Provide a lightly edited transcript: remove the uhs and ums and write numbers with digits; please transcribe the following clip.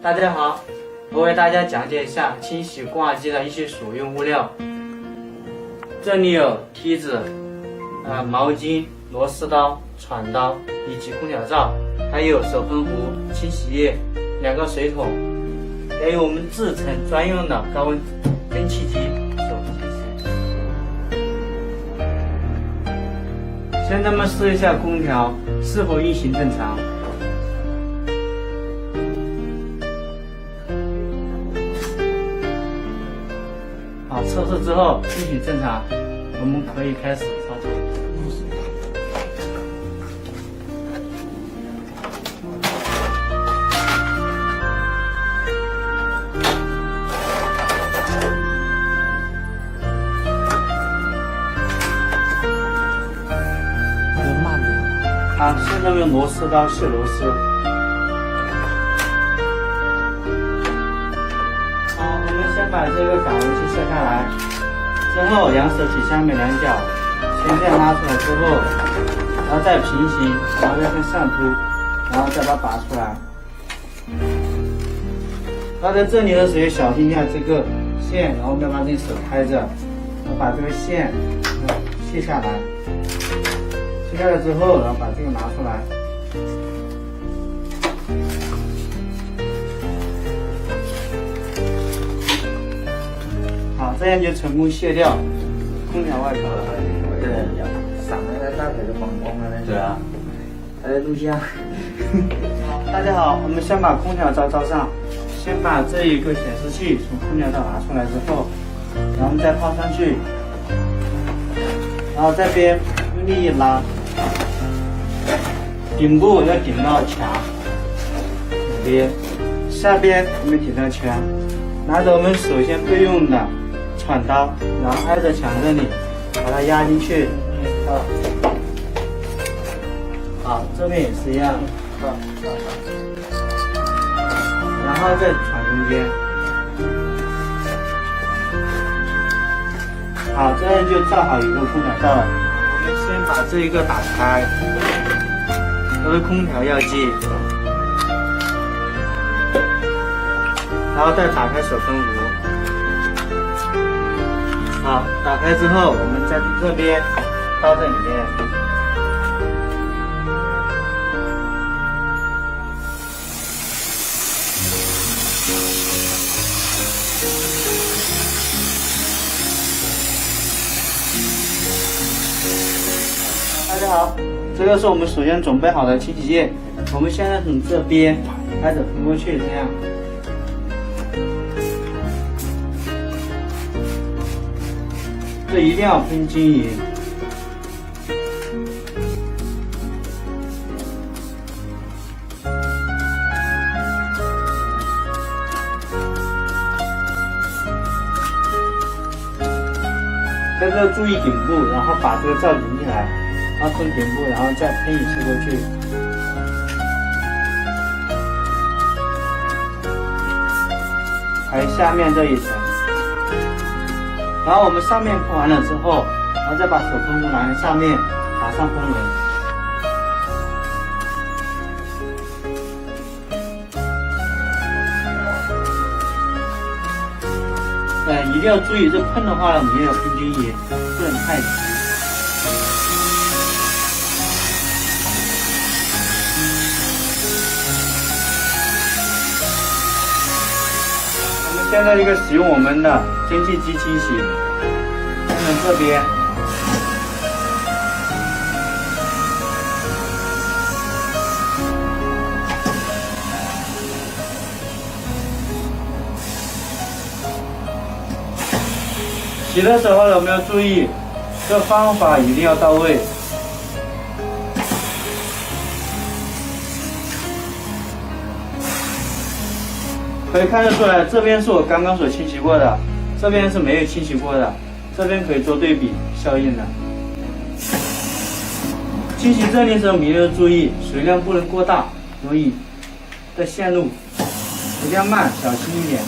大家好，我为大家讲解一下清洗挂耳机的一些所用物料。这里有梯子、毛巾、螺丝刀、铲刀以及空调罩，还有手喷壶、清洗液、2个水桶，也有我们制成专用的高温蒸汽机手动清洗。现在我们试一下空调是否运行正常。好，测试之后运行正常，我们可以开始操作。好，现在用螺丝刀卸螺丝。好，我们先把这个感应器卸下来，之后两手指下面2角，先这样拉出来之后，然后再平行，然后再向上凸，然后再把它拔出来。那在这里的时候小心一下这个线，然后不要把这手开着，然后把这个线卸下来。卸下来之后，然后把这个拿出来。好，这样就成功卸掉空调外壳了。对，上来打开就放光了呢。对啊。还在录像。大家好，我们先把空调罩罩上，先把这一个显示器从空调罩拿出来之后，然后我们再套上去，然后这边用力一拉。顶部要顶到墙左边，下边我们顶到墙，拿着我们首先备用的铲刀，然后挨着墙这里把它压进去。好，这边也是一样。然后再铲中间。好，这样就罩好一个空调罩了。我们先把这一个打开。这是空调药剂，然后再打开手喷壶。好，打开之后，我们再从这边倒在里面。大家好。这个是我们首先准备好的清洗液，我们现在从这边开始喷过去，这样。这一定要喷均匀。在这注意顶部，然后把这个罩顶起来。然后从顶部，然后再喷一次过去。还有下面这一层。然后我们上面喷完了之后，然后再把手喷壶拿在下面打上风轮。一定要注意，这喷的话呢，你要喷均匀，不能太急。现在使用我们的蒸汽机清洗，看看这边，洗的时候有没有注意？这方法一定要到位。可以看得出来，这边是我刚刚所清洗过的，这边是没有清洗过的，这边可以做对比效应的。清洗这里的时候，一定要注意水量不能过大，容易的线路，一定要慢，小心一点。